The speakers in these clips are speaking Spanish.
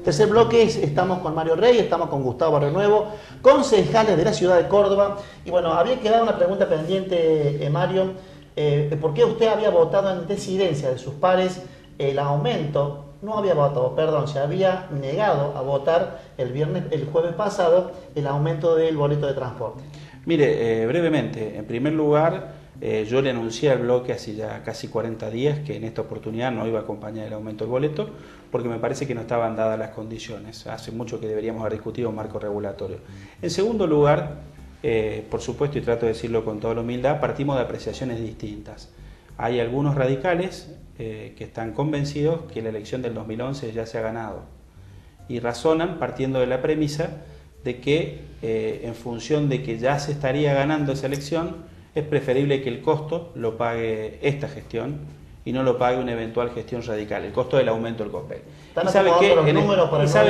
Tercer bloque, estamos con Mario Rey, estamos con Gustavo Barrionuevo, concejales de la ciudad de Córdoba. Y bueno, había quedado una pregunta pendiente, Mario, ¿por qué usted había votado en disidencia de sus pares el aumento? No había votado, perdón, se había negado a votar el jueves pasado el aumento del boleto de transporte. Mire, brevemente, en primer lugar, yo le anuncié al bloque hace ya casi 40 días que en esta oportunidad no iba a acompañar el aumento del boleto porque me parece que no estaban dadas las condiciones. Hace mucho que deberíamos haber discutido un marco regulatorio. En segundo lugar, por supuesto, y trato de decirlo con toda la humildad, partimos de apreciaciones distintas. Hay algunos radicales que están convencidos que la elección del 2011 ya se ha ganado y razonan partiendo de la premisa de que en función de que ya se estaría ganando esa elección, es preferible que el costo lo pague esta gestión y no lo pague una eventual gestión radical, el costo del aumento del COSPEI. Y sabe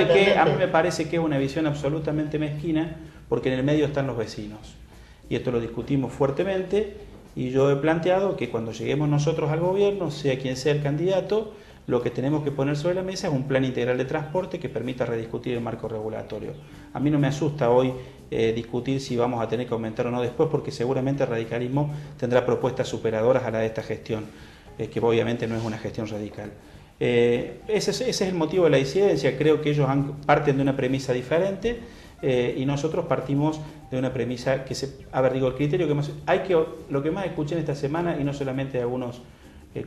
que a mí me parece que es una visión absolutamente mezquina, porque en el medio están los vecinos. Y esto lo discutimos fuertemente, y yo he planteado que cuando lleguemos nosotros al gobierno, sea quien sea el candidato, lo que tenemos que poner sobre la mesa es un plan integral de transporte que permita rediscutir el marco regulatorio. A mí no me asusta hoy discutir si vamos a tener que aumentar o no después, porque seguramente el radicalismo tendrá propuestas superadoras a la de esta gestión, que obviamente no es una gestión radical. Ese es el motivo de la disidencia. Creo que ellos parten de una premisa diferente y nosotros partimos de una premisa que el criterio que más lo que más escuché en esta semana, y no solamente de algunos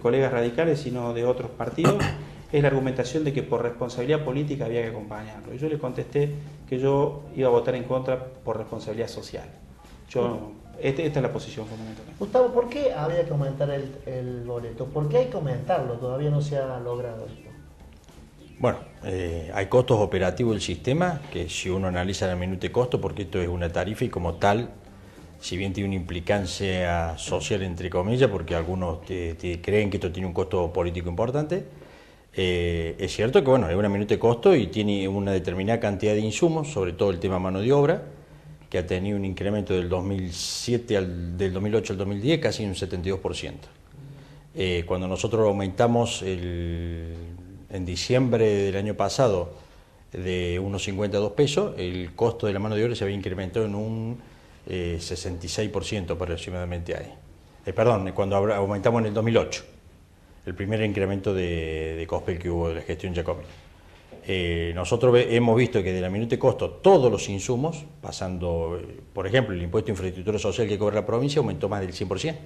colegas radicales, sino de otros partidos, es la argumentación de que por responsabilidad política había que acompañarlo. Y yo le contesté que yo iba a votar en contra por responsabilidad social. Esta es la posición fundamental. Gustavo, ¿por qué había que aumentar el boleto? ¿Por qué hay que aumentarlo? Todavía no se ha logrado esto. Bueno, hay costos operativos del sistema, que si uno analiza la minuta de costo, porque esto es una tarifa y como tal, si bien tiene una implicancia social, entre comillas, porque algunos creen que esto tiene un costo político importante, es cierto que bueno, es una minuta de costo y tiene una determinada cantidad de insumos, sobre todo el tema mano de obra, que ha tenido un incremento del 2008 al 2010 casi un 72%. Cuando nosotros aumentamos en diciembre del año pasado de unos 50 a 2 pesos, el costo de la mano de obra se había incrementado en un 66% aproximadamente ahí. Cuando aumentamos en el 2008, el primer incremento de COSPEI que hubo de la gestión Giacomini. Nosotros hemos visto que de la minuta de costo todos los insumos, pasando, por ejemplo, el impuesto de infraestructura social que cobra la provincia aumentó más del 100%.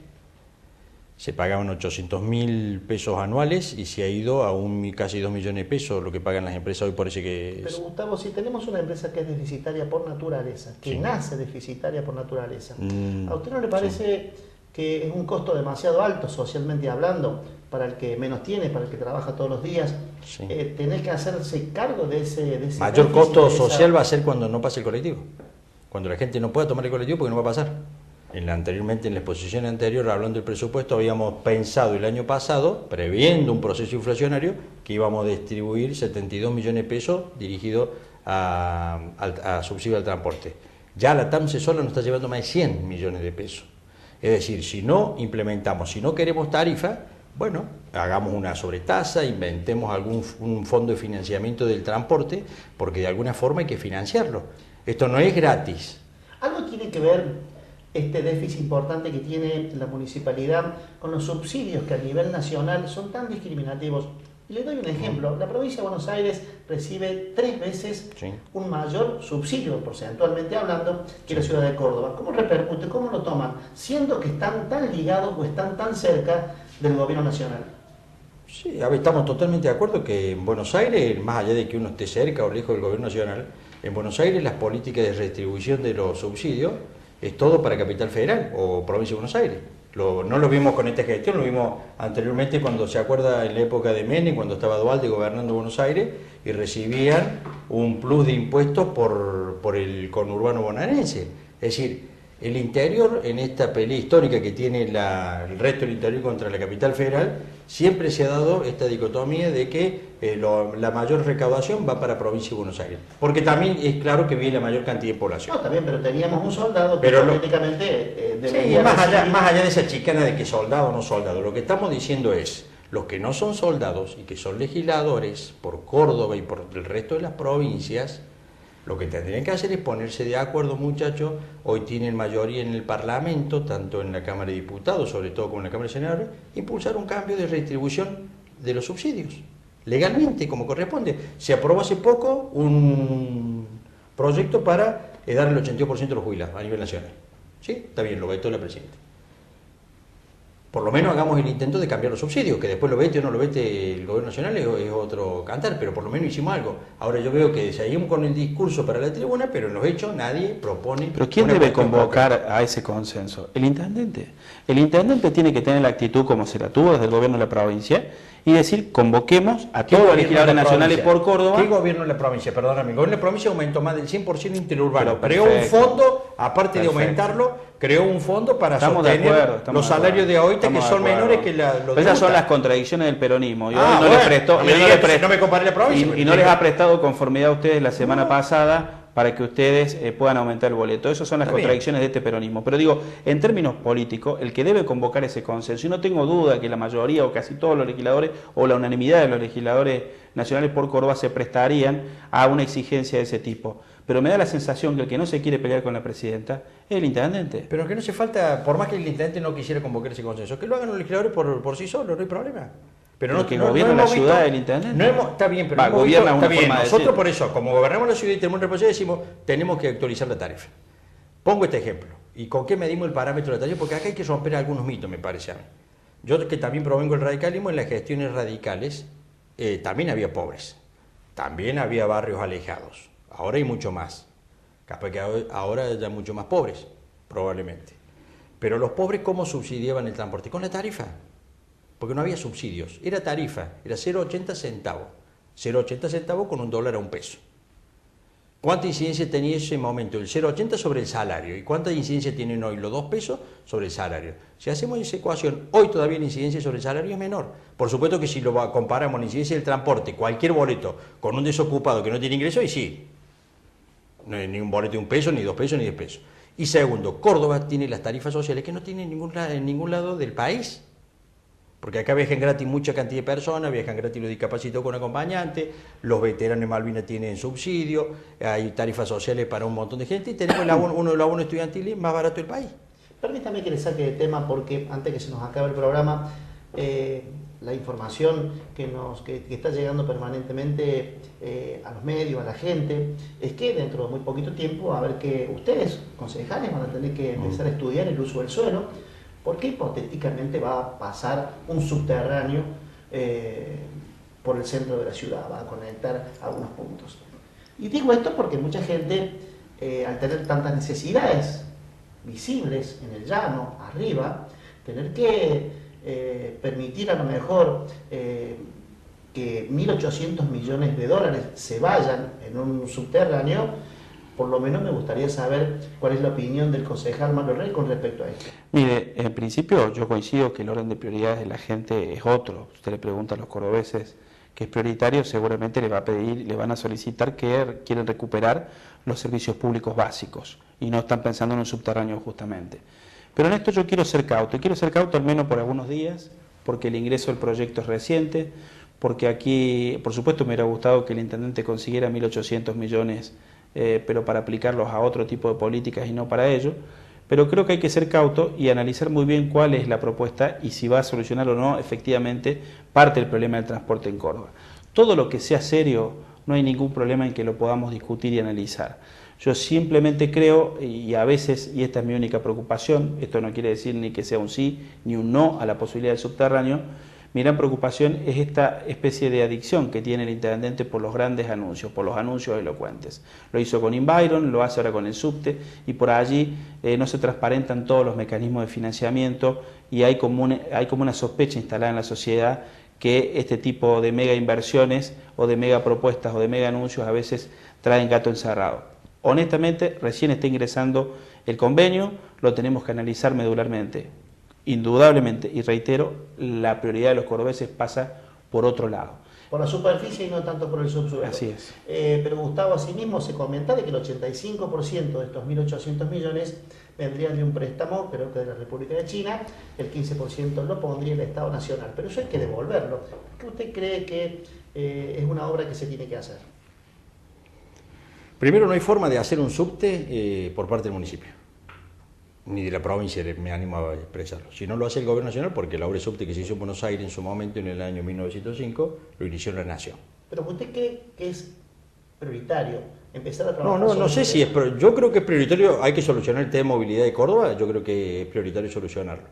Se pagaban 800.000 pesos anuales y se ha ido a casi 2 millones de pesos lo que pagan las empresas hoy por ese que... Pero Gustavo, si tenemos una empresa que es deficitaria por naturaleza, que nace deficitaria por naturaleza, ¿a usted no le parece que es un costo demasiado alto socialmente hablando para el que menos tiene, para el que trabaja todos los días, tener que hacerse cargo de ese mayor costo social va a ser cuando no pase el colectivo, cuando la gente no pueda tomar el colectivo porque no va a pasar. Anteriormente, en la exposición anterior, hablando del presupuesto, habíamos pensado el año pasado, previendo un proceso inflacionario, que íbamos a distribuir 72 millones de pesos dirigidos a subsidio al transporte. Ya la TAMSE sola nos está llevando más de 100 millones de pesos. Es decir, si no implementamos, si no queremos tarifa, bueno, hagamos una sobretasa, inventemos un fondo de financiamiento del transporte, porque de alguna forma hay que financiarlo. Esto no es gratis. Algo tiene que ver este déficit importante que tiene la municipalidad con los subsidios que a nivel nacional son tan discriminativos. Y le doy un ejemplo. La provincia de Buenos Aires recibe 3 veces un mayor subsidio, porcentualmente hablando, que la ciudad de Córdoba. ¿Cómo repercute? ¿Cómo lo toman? Siendo que están tan ligados o están tan cerca del gobierno nacional. Sí, estamos totalmente de acuerdo que en Buenos Aires, más allá de que uno esté cerca o lejos del gobierno nacional, en Buenos Aires las políticas de redistribución de los subsidios es todo para Capital Federal o Provincia de Buenos Aires. No lo vimos con esta gestión, lo vimos anteriormente cuando se acuerda en la época de Menem, cuando estaba Dualde gobernando Buenos Aires y recibían un plus de impuestos por el conurbano bonaerense. Es decir, el interior, en esta pelea histórica que tiene el resto del interior contra la Capital Federal, siempre se ha dado esta dicotomía de que la mayor recaudación va para Provincia de Buenos Aires. Porque también es claro que viene la mayor cantidad de población. No, también, pero teníamos un soldado que políticamente más allá de esa chicana de que soldado o no soldado, lo que estamos diciendo es, Los que no son soldados y que son legisladores por Córdoba y por el resto de las provincias, lo que tendrían que hacer es ponerse de acuerdo, muchachos. Hoy tienen mayoría en el Parlamento, tanto en la Cámara de Diputados, sobre todo como en la Cámara de Senadores, impulsar un cambio de redistribución de los subsidios, legalmente, como corresponde. Se aprobó hace poco un proyecto para dar el 82% de los jubilados a nivel nacional. ¿Sí? Está bien, lo vetó la presidenta. Por lo menos hagamos el intento de cambiar los subsidios, que después lo vete o no lo vete el gobierno nacional es otro cantar, pero por lo menos hicimos algo. Ahora yo veo que seguimos con el discurso para la tribuna, pero en los hechos nadie propone. ¿Pero quién debe convocar a ese consenso? El intendente. El intendente tiene que tener la actitud como se la tuvo desde el gobierno de la provincia y decir, convoquemos a todos los legisladores nacionales por Córdoba. ¿Qué gobierno de la provincia? Perdóname, el gobierno de la provincia aumentó más del 100% interurbano. Creó un fondo, aparte de aumentarlo, creó un fondo para sostener los salarios de ahorita que son menores que los de esas son las contradicciones del peronismo. Y no me comparé la provincia. Y no les ha prestado conformidad a ustedes la semana pasada para que ustedes puedan aumentar el boleto. Esas son las contradicciones de este peronismo. Pero digo, en términos políticos, el que debe convocar ese consenso, y no tengo duda que la mayoría o casi todos los legisladores o la unanimidad de los legisladores nacionales por Córdoba se prestarían a una exigencia de ese tipo. Pero me da la sensación que el que no se quiere pelear con la presidenta es el intendente. Pero que no hace falta, por más que el intendente no quisiera convocar ese consenso, que lo hagan los legisladores por sí solos, no hay problema. Pero no, que gobierna la ciudad del intendente. Está bien, pero gobierna una forma de nosotros por eso, como gobernamos la ciudad y tenemos responsabilidad, decimos, tenemos que actualizar la tarifa. Pongo este ejemplo. ¿Y con qué medimos el parámetro de la tarifa? Porque acá hay que romper algunos mitos, me parece a mí. Yo que también provengo del radicalismo, en las gestiones radicales también había pobres, también había barrios alejados. Ahora hay mucho más. Capaz que ahora haya mucho más pobres, probablemente. Pero los pobres, ¿cómo subsidiaban el transporte? Con la tarifa. Porque no había subsidios, era tarifa, era 0,80 centavos. 0,80 centavos con $1 a $1. ¿Cuánta incidencia tenía ese momento? El 0,80 sobre el salario. ¿Y cuánta incidencia tienen hoy los 2 pesos sobre el salario? Si hacemos esa ecuación, hoy todavía la incidencia sobre el salario es menor. Por supuesto que si lo comparamos la incidencia del transporte, cualquier boleto con un desocupado que no tiene ingreso, y sí, no hay ni un boleto de 1 peso, ni 2 pesos, ni 10 pesos. Y segundo, Córdoba tiene las tarifas sociales que no tiene en ningún lado del país. Porque acá viajan gratis mucha cantidad de personas, viajan gratis los discapacitados con acompañante, los veteranos de Malvinas tienen subsidio, hay tarifas sociales para un montón de gente y tenemos uno de los abonos estudiantiles más barato del país. Permítame que le saque de tema porque antes que se nos acabe el programa, la información que está llegando permanentemente a los medios, a la gente, es que dentro de muy poquito tiempo va a haber que ustedes, concejales, van a tener que empezar a estudiar el uso del suelo, porque hipotéticamente va a pasar un subterráneo por el centro de la ciudad, va a conectar algunos puntos. Y digo esto porque mucha gente, al tener tantas necesidades visibles en el llano, arriba, tener que permitir a lo mejor que 1.800 millones de dólares se vayan en un subterráneo, por lo menos me gustaría saber cuál es la opinión del concejal Manuel Rey con respecto a esto. Mire, en principio yo coincido que el orden de prioridades de la gente es otro. Usted le pregunta a los cordobeses qué es prioritario, seguramente le va a pedir, le van a solicitar que quieren recuperar los servicios públicos básicos y no están pensando en un subterráneo justamente. Pero en esto yo quiero ser cauto, y quiero ser cauto al menos por algunos días, porque el ingreso del proyecto es reciente, porque aquí, por supuesto, me hubiera gustado que el intendente consiguiera 1.800 millones pero para aplicarlos a otro tipo de políticas y no para ello. Pero creo que hay que ser cauto y analizar muy bien cuál es la propuesta y si va a solucionar o no efectivamente parte del problema del transporte en Córdoba. Todo lo que sea serio, no hay ningún problema en que lo podamos discutir y analizar. Yo simplemente creo, y a veces, y esta es mi única preocupación, esto no quiere decir ni que sea un sí ni un no a la posibilidad del subterráneo, mi gran preocupación es esta especie de adicción que tiene el intendente por los grandes anuncios, por los anuncios elocuentes. Lo hizo con Inbyron, lo hace ahora con el subte, y por allí no se transparentan todos los mecanismos de financiamiento y hay como una sospecha instalada en la sociedad que este tipo de mega inversiones o de mega propuestas o de mega anuncios a veces traen gato encerrado. Honestamente, recién está ingresando el convenio, lo tenemos que analizar medularmente. Indudablemente, y reitero, la prioridad de los cordobeses pasa por otro lado. por la superficie y no tanto por el subsuelo. Así es. Pero Gustavo, asimismo se comenta de que el 85% de estos 1.800 millones vendrían de un préstamo, creo que de la República de China, el 15% lo pondría el Estado Nacional, pero eso hay que devolverlo. ¿Por qué usted cree que es una obra que se tiene que hacer? Primero, no hay forma de hacer un subte por parte del municipio, ni de la provincia, me animo a expresarlo. Si no lo hace el gobierno nacional, porque la obra de subte que se hizo en Buenos Aires en su momento, en el año 1905, lo inició la Nación. ¿Pero usted cree que es prioritario empezar a trabajar? No sé si es, pero yo creo que es prioritario, hay que solucionar el tema de movilidad de Córdoba, yo creo que es prioritario solucionarlo.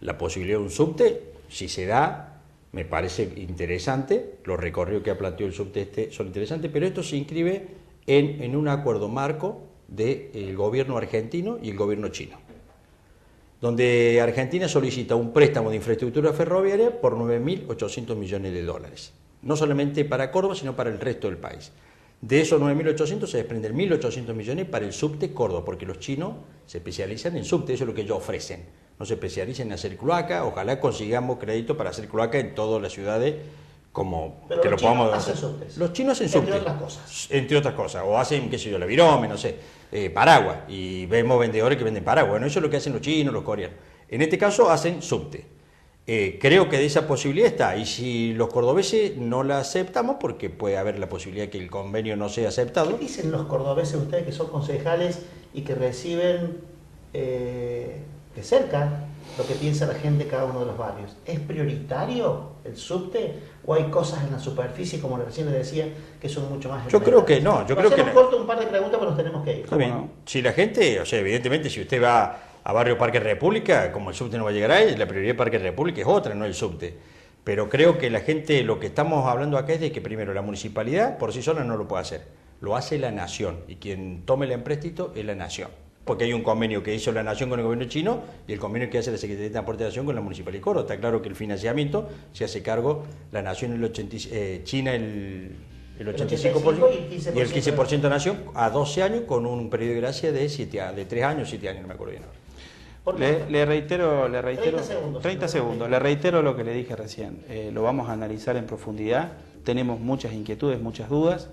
La posibilidad de un subte, si se da, me parece interesante, los recorridos que ha planteado el subte son interesantes, pero esto se inscribe en un acuerdo marco del gobierno argentino y el gobierno chino, donde Argentina solicita un préstamo de infraestructura ferroviaria por 9.800 millones de dólares, no solamente para Córdoba, sino para el resto del país. De esos 9.800 se desprenden 1.800 millones para el subte Córdoba, porque los chinos se especializan en subte, eso es lo que ellos ofrecen, no se especializan en hacer cloaca. Ojalá consigamos crédito para hacer cloaca en todas las ciudades, como pero que los lo podamos hacen hacer. subtes. Los chinos hacen subte. Entre otras cosas. Entre otras cosas, o hacen, qué sé yo, la virome, no sé, paraguas, y vemos vendedores que venden paraguas. Bueno, eso es lo que hacen los chinos, los coreanos. En este caso hacen subte. Creo que de esa posibilidad está, y si los cordobeses no la aceptamos, porque puede haber la posibilidad de que el convenio no sea aceptado. ¿Qué dicen los cordobeses, ustedes que son concejales y que reciben de cerca lo que piensa la gente de cada uno de los barrios? ¿Es prioritario el subte o hay cosas en la superficie, como recién le decía, que son mucho más? Yo creo que no, yo creo que no. Corto un par de preguntas, pero nos tenemos que ir. Está bien. no? Si la gente, o sea, evidentemente, si usted va a Barrio Parque República, como el subte no va a llegar ahí, la prioridad de Parque República es otra, no el subte. Pero creo que la gente, lo que estamos hablando acá es de que primero la municipalidad por sí sola no lo puede hacer, lo hace la Nación, y quien tome el empréstito es la Nación. Porque hay un convenio que hizo la Nación con el gobierno chino y el convenio que hace la Secretaría de Transporte de Nación con la Municipalidad de Córdoba. Está claro que el financiamiento se hace cargo la Nación, China el 85% y el 15% Nación a 12 años con un periodo de gracia de 3 años, 7 años, no me acuerdo bien. Le reitero 30 segundos. Le reitero lo que le dije recién. Lo vamos a analizar en profundidad. Tenemos muchas inquietudes, muchas dudas.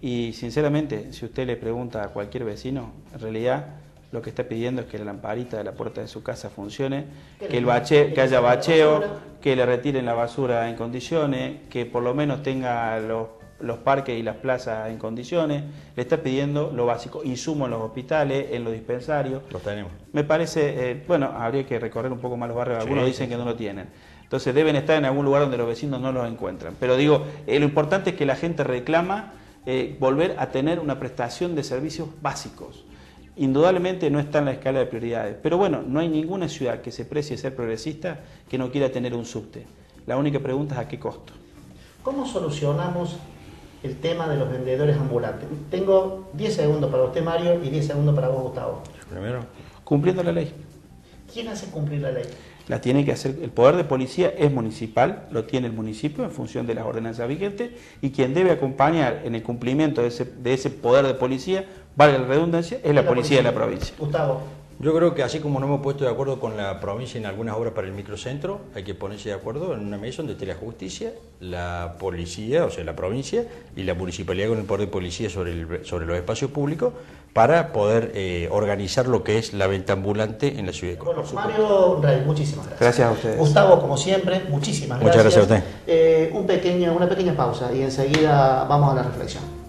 Y sinceramente, si usted le pregunta a cualquier vecino, en realidad lo que está pidiendo es que la lamparita de la puerta de su casa funcione, que haya bacheo, que le retiren la basura en condiciones, que por lo menos tenga los parques y las plazas en condiciones. Le está pidiendo lo básico, insumos en los hospitales, en los dispensarios. Los tenemos. Me parece, bueno, habría que recorrer un poco más los barrios, algunos dicen que no lo tienen. Entonces deben estar en algún lugar donde los vecinos no los encuentran. Pero digo, lo importante es que la gente reclama volver a tener una prestación de servicios básicos. Indudablemente no está en la escala de prioridades, pero bueno, no hay ninguna ciudad que se precie ser progresista que no quiera tener un subte. La única pregunta es a qué costo. ¿Cómo solucionamos el tema de los vendedores ambulantes? Tengo 10 segundos para usted, Mario, y 10 segundos para vos, Gustavo. Primero. Cumpliendo la ley. ¿Quién hace cumplir la ley? La tiene que hacer, el poder de policía es municipal, lo tiene el municipio en función de las ordenanzas vigentes, y quien debe acompañar en el cumplimiento de ese poder de policía, valga la redundancia, es la policía de la provincia. Gustavo. Yo creo que así como nos hemos puesto de acuerdo con la provincia en algunas obras para el microcentro, hay que ponerse de acuerdo en una mesa donde esté la justicia, la policía, o sea, la provincia, y la municipalidad con el poder de policía sobre los espacios públicos, para poder organizar lo que es la venta ambulante en la ciudad de Córdoba. Bueno, Mario Rey, muchísimas gracias. Gracias a ustedes. Gustavo, como siempre, muchísimas gracias. Muchas gracias a usted. Una pequeña pausa y enseguida vamos a la reflexión.